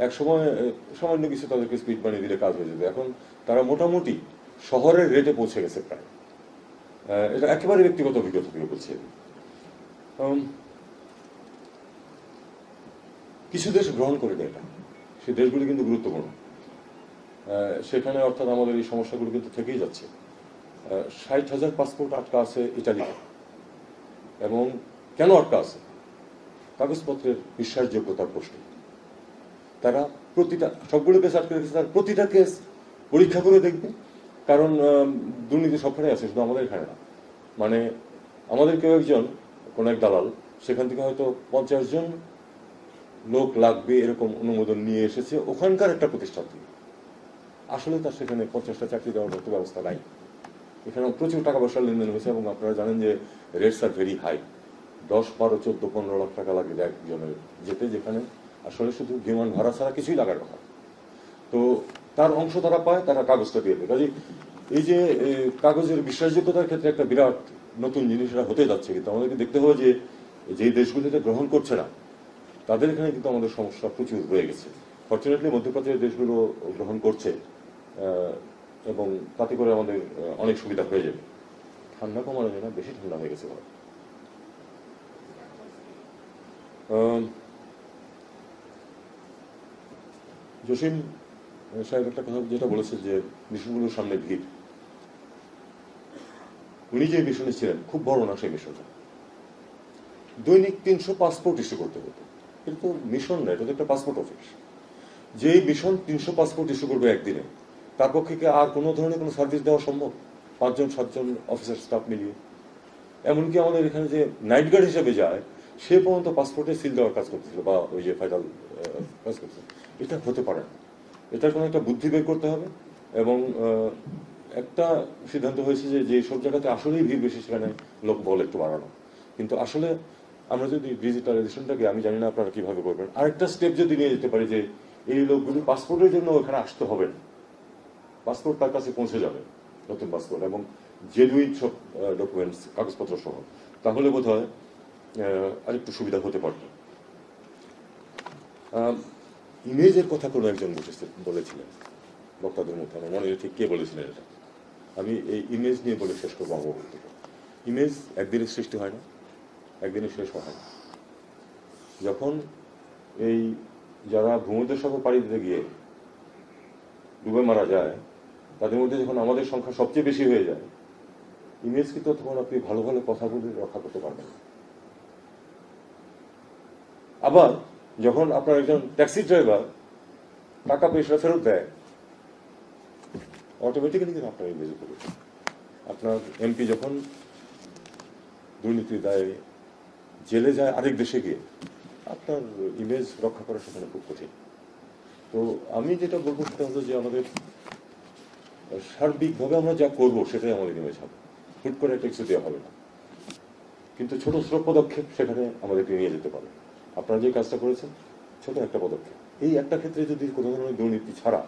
এক সময় সামান্য কিছু তাদেরকে স্পিড বানিয়ে দিলে কাজ হয়ে যেত। এখন তারা মোটামুটি শহরের রেটে পৌঁছে গেছে প্রায়। এটা একেবারে ব্যক্তিগত অভিজ্ঞতা থেকে বলছি। কিছু দেশ গ্রহণ করে দেয় এটা, সেই দেশগুলি কিন্তু গুরুত্বপূর্ণ। সেখানে অর্থাৎ আমাদের এই সমস্যাগুলো কিন্তু থেকেই যাচ্ছে। 60,000 পাসপোর্ট আটকা আছে ইটালিতে। এবং কেন আটকা আছে? কাগজপত্রের বিশ্বাসযোগ্যতার প্রশ্ন। তারা প্রতিটা, সবগুলো কেস আটকে রেখেছে, তার প্রতিটা কেস পরীক্ষা করে দেখবে। কারণ দুর্নীতি সবখানে আছে, শুধু আমাদের এখানে না। মানে আমাদের কেউ একজন, কোন এক দালাল সেখান থেকে হয়তো 50 জন লোক লাগবে এরকম অনুমোদন নিয়ে এসেছে ওখানকার একটা প্রতিষ্ঠান থেকে। আসলে তার সেখানে 50টা চাকরি দেওয়ার মতো ব্যবস্থা নাই। এখানে প্রচুর টাকা পয়সার লেনদেন হয়েছে এবং আপনারা জানেন যে rates are very high. 10, 12, 14, 15 lakh টাকা লাগে একজনের যেতে, যেখানে আসলে শুধু বিমান ভাড়া ছাড়া কিছুই লাগার কথা। তো তার অংশ তারা পায়, তারা কাগজটা দিয়ে দেয়। কাজে এই যে কাগজের বিশ্বাসযোগ্যতার ক্ষেত্রে একটা বিরাট নতুন জিনিসটা হতে যাচ্ছে। কিন্তু আমাদেরকে দেখতে হবে যে যেই দেশগুলিতে গ্রহণ করছে না তাদের এখানে কিন্তু আমাদের সমস্যা প্রচুর রয়ে গেছে। ফর্চুনেটলি মধ্যপ্রাচ্যের দেশগুলো গ্রহণ করছে এবং তাতে করে আমাদের অনেক সুবিধা হয়ে যাবে। ঠান্ডা কমানো যায় না, বেশি ঠান্ডা হয়ে গেছে। জসিম সাহেব একটা কথা যেটা বলেছে যে মিশনগুলোর সামনে ভিড়, উনি যে মিশনে ছিলেন খুব বড় না সেই মিশনটা, দৈনিক 300 পাসপোর্ট ইস্যু করতে হতো। কিন্তু মিশন না, এটা তো একটা পাসপোর্ট অফিস। যেই মিশন 300 পাসপোর্ট ইস্যু করবে একদিনে, তার পক্ষে কি আর কোনো ধরনের কোনো সার্ভিস দেওয়া সম্ভব? 5 জন 7 জন অফিসার স্টাফ মিলিয়ে। এমনকি আমাদের এখানে যে নাইট গার্ড হিসেবে যায় সে পর্যন্ত পাসপোর্টে সিল দেওয়ার কাজ করতেছিল, বা ওই যে ফাইনাল কাজ করতেছিল। এটা হতে পারে না। এটার কোনো একটা বুদ্ধি বের করতে হবে। এবং একটা সিদ্ধান্ত হয়েছে যে সব জায়গাতে আসলেই ভিড় বেশি সেখানে লোক বল একটু বাড়ানো। কিন্তু আসলে আমরা যদি ডিজিটালাইজেশনটাকে, আমি জানি না আপনারা কিভাবে করবেন, আরেকটা স্টেপ যদি নিয়ে যেতে পারি যে এই লোকগুলি পাসপোর্টের জন্য ওখানে আসতে হবে না, পাসপোর্ট তার কাছে পৌঁছে যাবে, নতুন পাসপোর্ট এবং জেনুইন সব ডকুমেন্টস কাগজপত্র সহ, তাহলে বোধ হয় আরেকটু সুবিধা হতে পারত। ইমেজের কথা কোনো একজন বলেছিলেন বক্তাদের মধ্যে, আমার মনে হয় ঠিক কে বলেছিলেন এটা। আমি এই ইমেজ নিয়ে বলে শেষ করবো আমার বক্তব্য। ইমেজ একদিনের সৃষ্টি হয় না, একদিনের শেষ হয় না। যখন এই যারা ভূমধ্যসাগর পাড়ি দিতে গিয়ে ডুবে মারা যায়, তাদের মধ্যে যখন আমাদের সংখ্যা সবচেয়ে বেশি হয়ে যায়, ইমেজ কিন্তু তখন আপনি ভালো ভালো কথা বলে রক্ষা করতে পারবেন। আবার যখন আপনার একজন ট্যাক্সি ড্রাইভার টাকা পয়সা ফেরত দেয়, অটোমেটিক্যালি কিন্তু আপনার ইমেজ উপরে। আপনার এমপি যখন দুর্নীতির দায়ে জেলে যায় আরেক দেশে গিয়ে, আপনার ইমেজ রক্ষা করা সেখানে খুব কঠিন। তো আমি যেটা বলবো সেটা হলো যে আমাদের সার্বিকভাবে আমরা যা করবো সেটাই আমাদের ইমেজ হবে। হুট করে একটা কিছু দেওয়া হবে না, কিন্তু ছোট ছোট পদক্ষেপ সেখানে আমাদেরকে নিয়ে যেতে পারে। আপনারা যে কাজটা করেছেন ছোট একটা পদক্ষেপ, এই একটা ক্ষেত্রে যদি কোনো ধরনের দুর্নীতি ছাড়া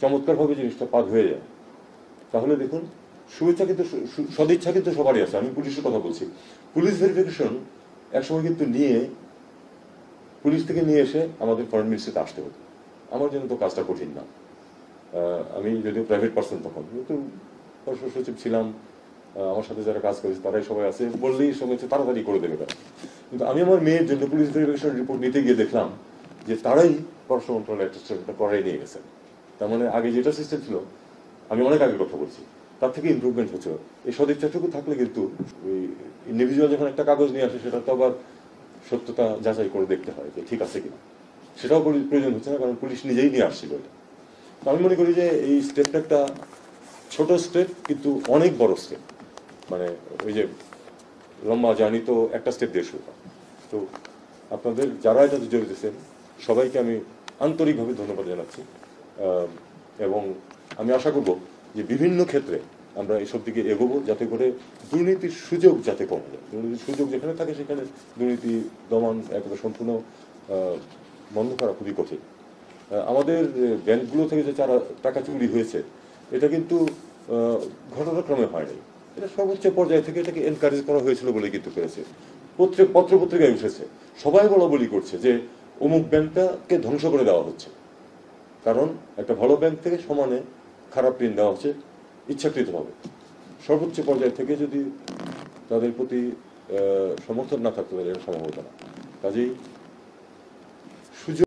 চমৎকারভাবে জিনিসটা পার হয়ে যায়, তাহলে দেখুন শুভেচ্ছা কিন্তু, সদিচ্ছা কিন্তু সবারই আছে। আমি পুলিশের কথা বলছি, পুলিশ ভেরিফিকেশন একসময় কিন্তু পুলিশ থেকে নিয়ে এসে আমাদের ফরেন মিনিস্ট্রিতে আসতে হতো। আমার জন্য তো কাজটা কঠিন না। আমি যদিও প্রাইভেট পার্সন তখন, কিন্তু পররাষ্ট্র সচিব ছিলাম, আমার সাথে যারা কাজ করেছে তারাই সবাই আছে, বললেই সময় তাড়াতাড়ি করে দেবে কাজ। কিন্তু আমি আমার মেয়ের জন্য পুলিশ ভেরিফিকেশন রিপোর্ট নিতে গিয়ে দেখলাম যে তারাই পররাষ্ট্র মন্ত্রণালয়ের সিস্টেমটা করাই নিয়ে গেছেন। তার মানে আগে যেটা সিস্টেম ছিল, আমি অনেক আগে কথা বলছি, তার থেকে ইমপ্রুভমেন্ট হচ্ছে। এই সদিচ্ছাটুকু থাকলে কিন্তু ওই ইন্ডিভিজুয়াল যখন একটা কাগজ নিয়ে আসে সেটা তো আবার সত্যতা যাচাই করে দেখতে হয় যে ঠিক আছে কিনা, সেটাও প্রয়োজন হচ্ছে না, কারণ পুলিশ নিজেই নিয়ে আসছিল এটা। তো আমি মনে করি যে এই স্টেপটা একটা ছোট স্টেপ, কিন্তু অনেক বড় স্টেপ। মানে ওই যে লম্বা জার্নি তো একটা স্টেপ দিয়ে শুরু হয়। তো আপনাদের যারা এটাতে জড়িতেছেন সবাইকে আমি আন্তরিকভাবে ধন্যবাদ জানাচ্ছি। এবং আমি আশা করব যে বিভিন্ন ক্ষেত্রে আমরা এসব দিকে এগোবো, যাতে করে দুর্নীতির সুযোগ যাতে কমে যায়। দুর্নীতির সুযোগ যেখানে থাকে সেখানে দুর্নীতি দমন একেবারে সম্পূর্ণ বন্ধ করা খুবই কঠিন। আমাদের ব্যাংকগুলো থেকে যে টাকা চুরি হয়েছে, এটা কিন্তু ঘটনাক্রমে হয়নি, এটা সর্বোচ্চ পর্যায় থেকে এটাকে এনকারেজ করা হয়েছিল বলে কিন্তু করেছে। পত্র পত্রিকায় উঠেছে, সবাই বলা বলি করছে যে অমুক ব্যাংকটাকে ধ্বংস করে দেওয়া হচ্ছে। কারণ একটা ভালো ব্যাংক থেকে সমানে খারাপ ঋণ দেওয়া হচ্ছে ইচ্ছাকৃতভাবে। সর্বোচ্চ পর্যায় থেকে যদি তাদের প্রতি সমর্থন না থাকতো তাহলে এটা সম্ভব হতো না। কাজেই